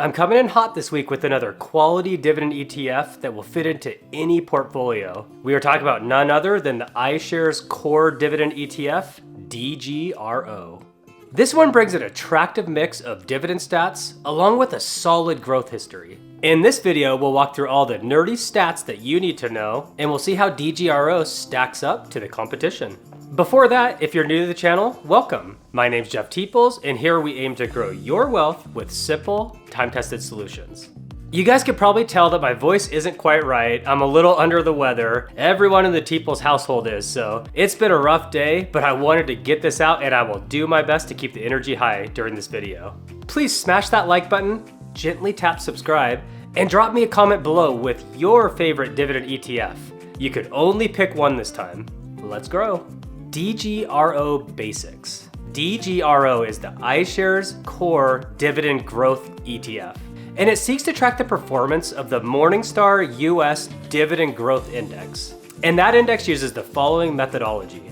I'm coming in hot this week with another quality dividend ETF that will fit into any portfolio. We are talking about none other than the iShares Core Dividend ETF, DGRO. This one brings an attractive mix of dividend stats along with a solid growth history. In this video, we'll walk through all the nerdy stats that you need to know, and we'll see how DGRO stacks up to the competition. Before that, if you're new to the channel, welcome. My name's Jeff Teeples, and here we aim to grow your wealth with simple, time-tested solutions. You guys can probably tell that my voice isn't quite right. I'm a little under the weather. Everyone in the Teeples household is, so it's been a rough day, but I wanted to get this out and I will do my best to keep the energy high during this video. Please smash that like button, gently tap subscribe, and drop me a comment below with your favorite dividend ETF. You could only pick one this time. Let's grow. DGRO Basics. DGRO is the iShares Core Dividend Growth ETF, and it seeks to track the performance of the Morningstar US Dividend Growth Index. And that index uses the following methodology.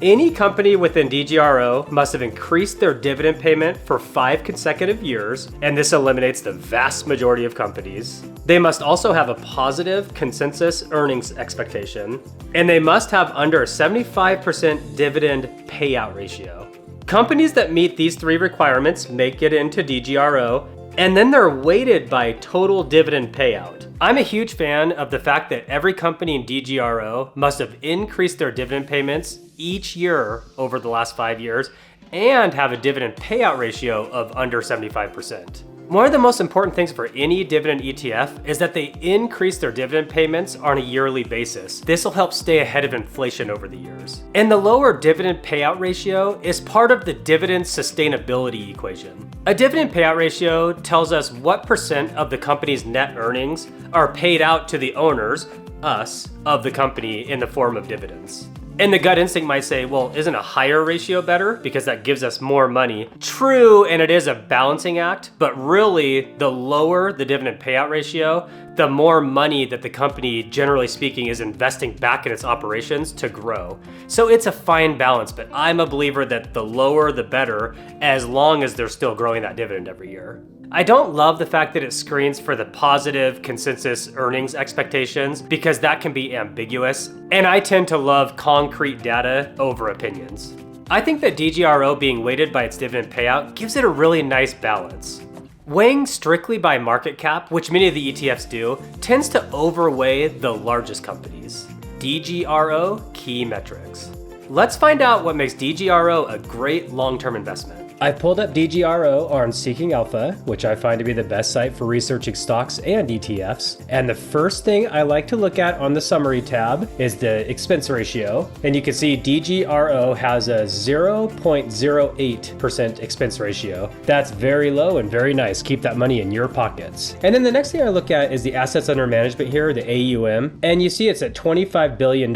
Any company within DGRO must have increased their dividend payment for 5 consecutive years, and this eliminates the vast majority of companies. They must also have a positive consensus earnings expectation, and they must have under a 75% dividend payout ratio. Companies that meet these 3 requirements make it into DGRO, and then they're weighted by total dividend payout. I'm a huge fan of the fact that every company in DGRO must have increased their dividend payments each year over the last 5 years and have a dividend payout ratio of under 75%. One of the most important things for any dividend ETF is that they increase their dividend payments on a yearly basis. This will help stay ahead of inflation over the years. And the lower dividend payout ratio is part of the dividend sustainability equation. A dividend payout ratio tells us what percent of the company's net earnings are paid out to the owners, us, of the company in the form of dividends. And the gut instinct might say, well, isn't a higher ratio better because that gives us more money? True, and it is a balancing act, but really the lower the dividend payout ratio, the more money that the company, generally speaking, is investing back in its operations to grow. So it's a fine balance, but I'm a believer that the lower the better, as long as they're still growing that dividend every year. I don't love the fact that it screens for the positive consensus earnings expectations because that can be ambiguous, and I tend to love concrete data over opinions. I think that DGRO being weighted by its dividend payout gives it a really nice balance. Weighing strictly by market cap, which many of the ETFs do, tends to overweigh the largest companies. DGRO Key Metrics. Let's find out what makes DGRO a great long-term investment. I pulled up DGRO on Seeking Alpha, which I find to be the best site for researching stocks and ETFs. And the first thing I like to look at on the summary tab is the expense ratio. And you can see DGRO has a 0.08% expense ratio. That's very low and very nice. Keep that money in your pockets. And then the next thing I look at is the assets under management here, the AUM. And you see it's at $25 billion,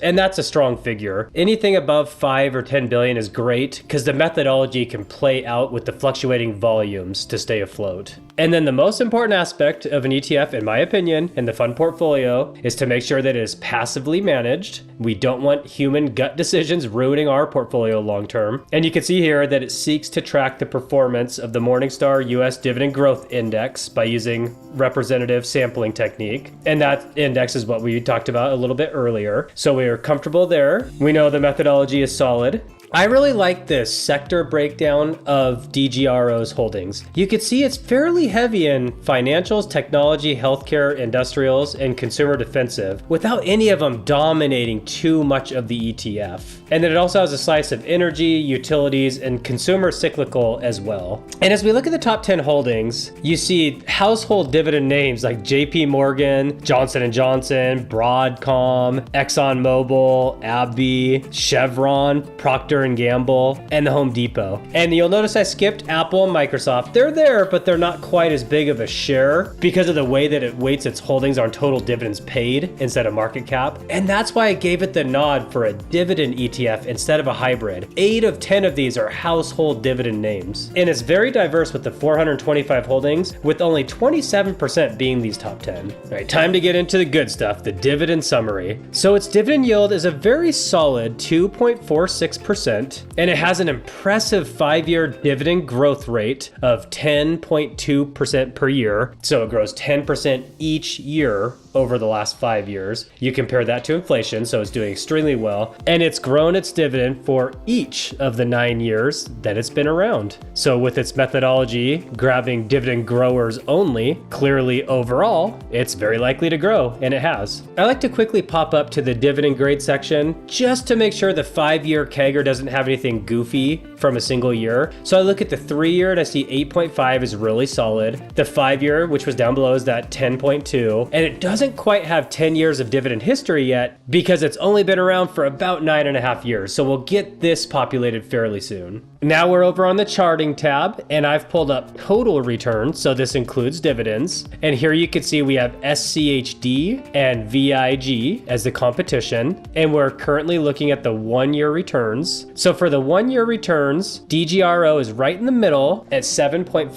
and that's a strong figure. Anything above 5 or 10 billion is great because the methodology can play out with the fluctuating volumes to stay afloat. And then the most important aspect of an ETF, in my opinion, in the fund portfolio is to make sure that it is passively managed. We don't want human gut decisions ruining our portfolio long term. And you can see here that it seeks to track the performance of the Morningstar US Dividend Growth Index by using representative sampling technique. And that index is what we talked about a little bit earlier. So we are comfortable there. We know the methodology is solid. I really like this sector breakdown of DGRO's holdings. You can see it's fairly heavy in financials, technology, healthcare, industrials, and consumer defensive without any of them dominating too much of the ETF. And then it also has a slice of energy, utilities, and consumer cyclical as well. And as we look at the top 10 holdings, you see household dividend names like JP Morgan, Johnson & Johnson, Broadcom, ExxonMobil, AbbVie, Chevron, Procter & Gamble, and the Home Depot. And you'll notice I skipped Apple and Microsoft. They're there, but they're not quite as big of a share because of the way that it weights its holdings on total dividends paid instead of market cap. And that's why I gave it the nod for a dividend ETF instead of a hybrid. 8 of 10 of these are household dividend names. And it's very diverse with the 425 holdings, with only 27% being these top 10. All right, time to get into the good stuff, the dividend summary. So its dividend yield is a very solid 2.46%. 8%, and it has an impressive 5-year dividend growth rate of 10.2% per year. So it grows 10% each year over the last 5 years. You compare that to inflation, so it's doing extremely well. And it's grown its dividend for each of the 9 years that it's been around. So with its methodology, grabbing dividend growers only, clearly overall, it's very likely to grow, and it has. I like to quickly pop up to the dividend grade section just to make sure the 5-year CAGR doesn't have anything goofy from a single year. So I look at the 3-year and I see 8.5 is really solid. The 5-year, which was down below, is that 10.2, and it doesn't quite have 10 years of dividend history yet because it's only been around for about 9.5 years. So we'll get this populated fairly soon. Now we're over on the charting tab, and I've pulled up total return, so this includes dividends. And here you can see we have SCHD and VIG as the competition, and we're currently looking at the 1-year returns. So for the 1-year returns, DGRO is right in the middle at 7.5%,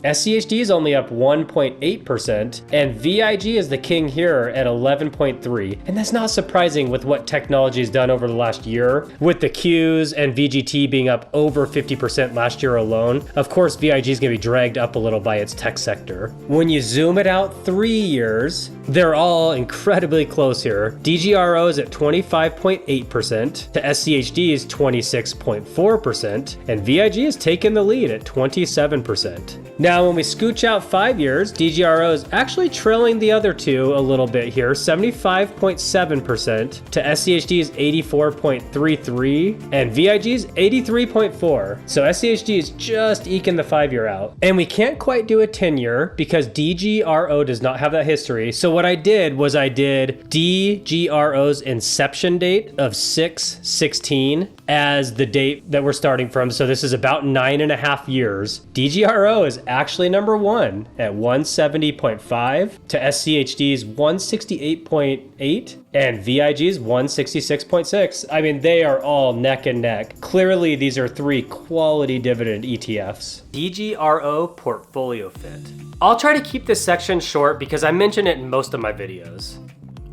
SCHD is only up 1.8%, and VIG is the king here at 11.3%. And that's not surprising with what technology has done over the last year, with the Qs and VGT being up over 50% last year alone. Of course, VIG is going to be dragged up a little by its tech sector. When you zoom it out 3 years, they're all incredibly close here. DGRO is at 25.8%, to SCHD is 26.4%, and VIG is taking the lead at 27%. Now, when we scooch out 5 years, DGRO is actually trailing the other two a little bit here, 75.7%, to SCHD's 84.33, and VIG's 83.4. So SCHD is just eking the 5-year out. And we can't quite do a 10-year because DGRO does not have that history. So what I did was I did DGRO's inception date of 6/16 as the date that we're starting from. So this is about 9.5 years. DGRO is actually number 1 at 170.5, to SCHD's 168.8, and VIG's 166.6. I mean, they are all neck and neck. Clearly, these are 3 quality dividend ETFs. DGRO Portfolio Fit. I'll try to keep this section short because I mention it in most of my videos.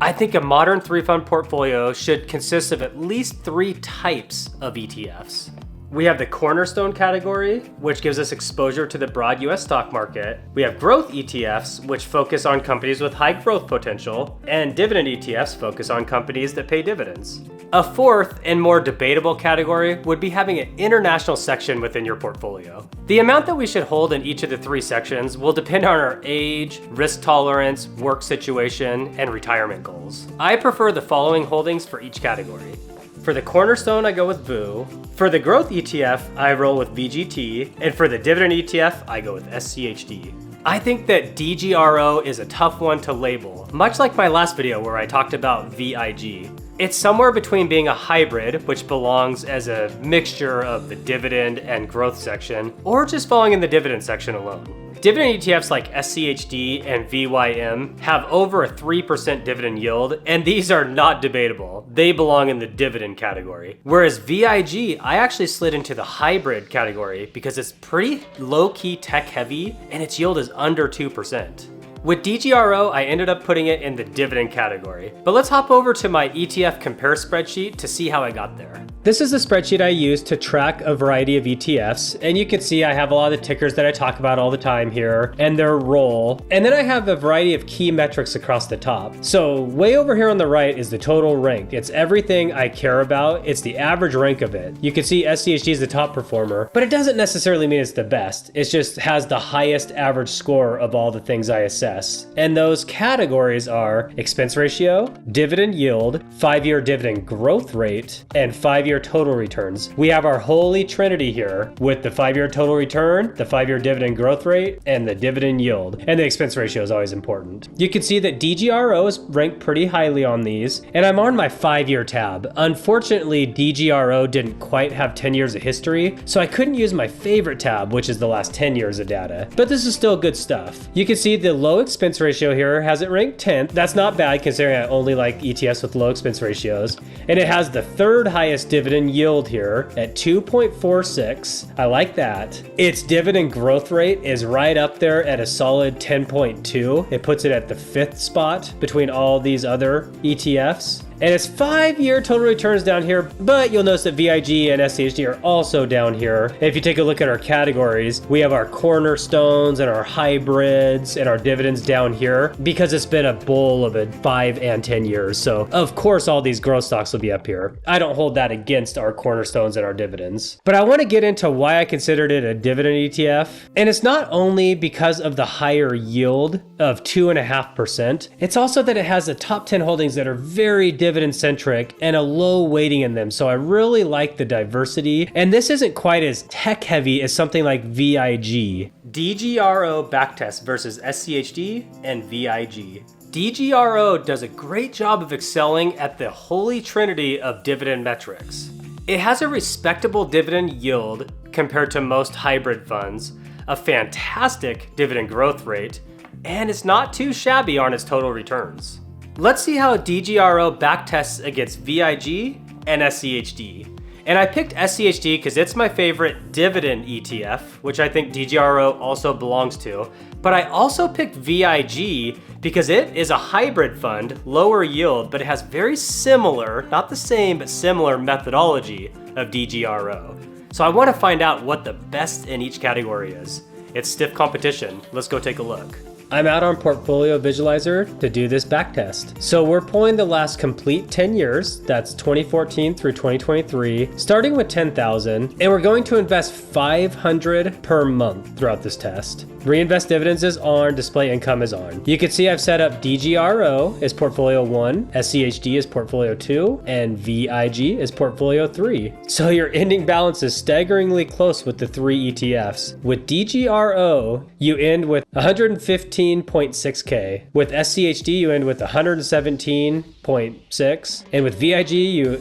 I think a modern 3-fund portfolio should consist of at least 3 types of ETFs. We have the cornerstone category, which gives us exposure to the broad US stock market. We have growth ETFs, which focus on companies with high growth potential, and dividend ETFs focus on companies that pay dividends. A 4th and more debatable category would be having an international section within your portfolio. The amount that we should hold in each of the 3 sections will depend on our age, risk tolerance, work situation, and retirement goals. I prefer the following holdings for each category. For the cornerstone, I go with VOO. For the growth ETF, I roll with VGT. And for the dividend ETF, I go with SCHD. I think that DGRO is a tough one to label, much like my last video where I talked about VIG. It's somewhere between being a hybrid, which belongs as a mixture of the dividend and growth section, or just falling in the dividend section alone. Dividend ETFs like SCHD and VYM have over a 3% dividend yield, and these are not debatable. They belong in the dividend category. Whereas VIG, I actually slid into the hybrid category because it's pretty low-key tech heavy and its yield is under 2%. With DGRO, I ended up putting it in the dividend category. But let's hop over to my ETF compare spreadsheet to see how I got there. This is the spreadsheet I use to track a variety of ETFs, and you can see I have a lot of the tickers that I talk about all the time here, and their role. And then I have a variety of key metrics across the top. So way over here on the right is the total rank. It's everything I care about. It's the average rank of it. You can see SCHD is the top performer, but it doesn't necessarily mean it's the best. It just has the highest average score of all the things I assess. And those categories are expense ratio, dividend yield, 5-year dividend growth rate, and 5-year total returns. We have our holy trinity here with the 5-year total return, the 5-year dividend growth rate, and the dividend yield. And the expense ratio is always important. You can see that DGRO is ranked pretty highly on these, and I'm on my 5-year tab. Unfortunately, DGRO didn't quite have 10 years of history, so I couldn't use my favorite tab, which is the last 10 years of data. But this is still good stuff. You can see the low expense ratio here has it ranked 10th. That's not bad considering I only like ETFs with low expense ratios. And it has the 3rd highest dividend yield here at 2.46. I like that. Its dividend growth rate is right up there at a solid 10.2. It puts it at the 5th spot between all these other ETFs. And it's 5-year total returns down here, but you'll notice that VIG and SCHD are also down here. And if you take a look at our categories, we have our cornerstones and our hybrids and our dividends down here because it's been a bull of 5 and 10 years. So of course, all these growth stocks will be up here. I don't hold that against our cornerstones and our dividends. But I want to get into why I considered it a dividend ETF. And it's not only because of the higher yield of 2.5%, it's also that it has the top 10 holdings that are very dividend centric and a low weighting in them. So I really like the diversity. And this isn't quite as tech heavy as something like VIG. DGRO Backtest versus SCHD and VIG. DGRO does a great job of excelling at the holy trinity of dividend metrics. It has a respectable dividend yield compared to most hybrid funds, a fantastic dividend growth rate, and it's not too shabby on its total returns. Let's see how DGRO backtests against VIG and SCHD. And I picked SCHD because it's my favorite dividend ETF, which I think DGRO also belongs to. But I also picked VIG because it is a hybrid fund, lower yield, but it has very similar, not the same, but similar methodology of DGRO. So I want to find out what the best in each category is. It's stiff competition. Let's go take a look. I'm out on Portfolio Visualizer to do this backtest. So we're pulling the last complete 10 years, that's 2014 through 2023, starting with 10,000, and we're going to invest 500 per month throughout this test. Reinvest dividends is on, display income is on. You can see I've set up DGRO as portfolio 1, SCHD is portfolio 2, and VIG is portfolio 3. So your ending balance is staggeringly close with the 3 ETFs. With DGRO, you end with 115.6K. With SCHD, you end with 117.6. And with VIG,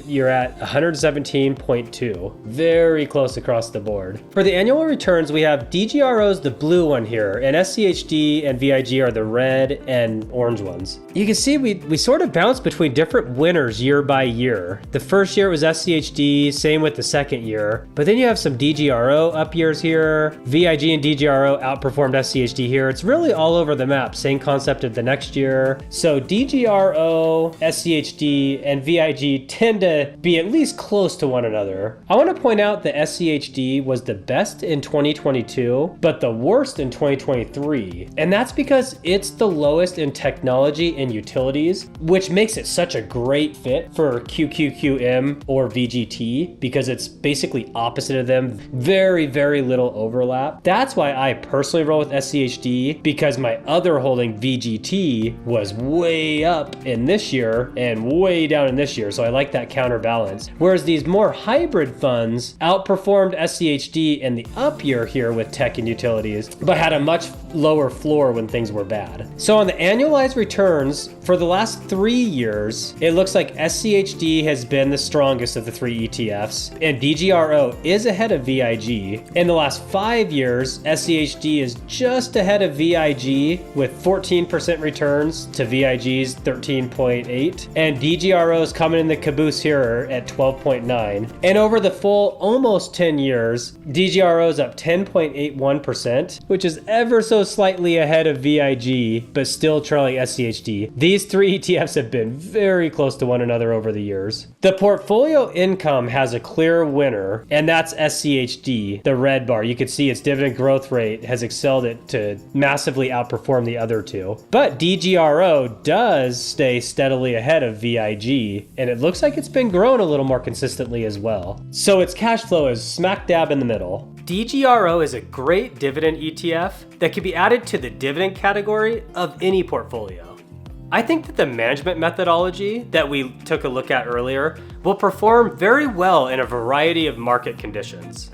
you're at 117.2. Very close across the board. For the annual returns, we have DGRO's the blue one here, and SCHD and VIG are the red and orange ones. You can see we sort of bounce between different winners year by year. The first year was SCHD, same with the second year, but then you have some DGRO up years here. VIG and DGRO outperformed SCHD here. It's really all over the map, same concept of the next year. So DGRO, SCHD, and VIG tend to be at least close to one another. I want to point out that SCHD was the best in 2022, but the worst in 2023. And that's because it's the lowest in technology and utilities, which makes it such a great fit for QQQM or VGT because it's basically opposite of them. Very, very little overlap. That's why I personally roll with SCHD, because my other holding VGT was way up in this year and way down in this year. So I like that counterbalance. Whereas these more hybrid funds outperformed SCHD in the up year here with tech and utilities, but had a much lower floor when things were bad. So on the annualized returns for the last 3 years, it looks like SCHD has been the strongest of the 3 ETFs, and DGRO is ahead of VIG. In the last 5 years, SCHD is just ahead of VIG with 14% returns to VIG's 13.8, and DGRO is coming in the caboose here at 12.9. And over the full almost 10 years, DGRO is up 10.81%, which is ever so slightly ahead of VIG, but still trailing SCHD. These 3 ETFs have been very close to one another over the years. The portfolio income has a clear winner, and that's SCHD, the red bar. You can see its dividend growth rate has excelled it to massively outperform the other two. But DGRO does stay steadily ahead of VIG, and it looks like it's been growing a little more consistently as well. So its cash flow is smack dab in the middle. DGRO is a great dividend ETF that can be added to the dividend category of any portfolio. I think that the management methodology that we took a look at earlier will perform very well in a variety of market conditions.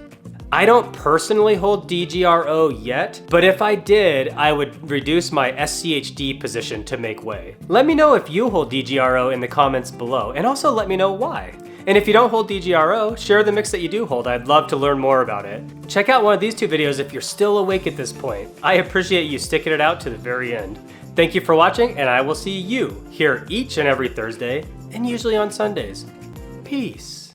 I don't personally hold DGRO yet, but if I did, I would reduce my SCHD position to make way. Let me know if you hold DGRO in the comments below, and also let me know why. And if you don't hold DGRO, share the mix that you do hold. I'd love to learn more about it. Check out one of these 2 videos if you're still awake at this point. I appreciate you sticking it out to the very end. Thank you for watching, and I will see you here each and every Thursday, and usually on Sundays. Peace.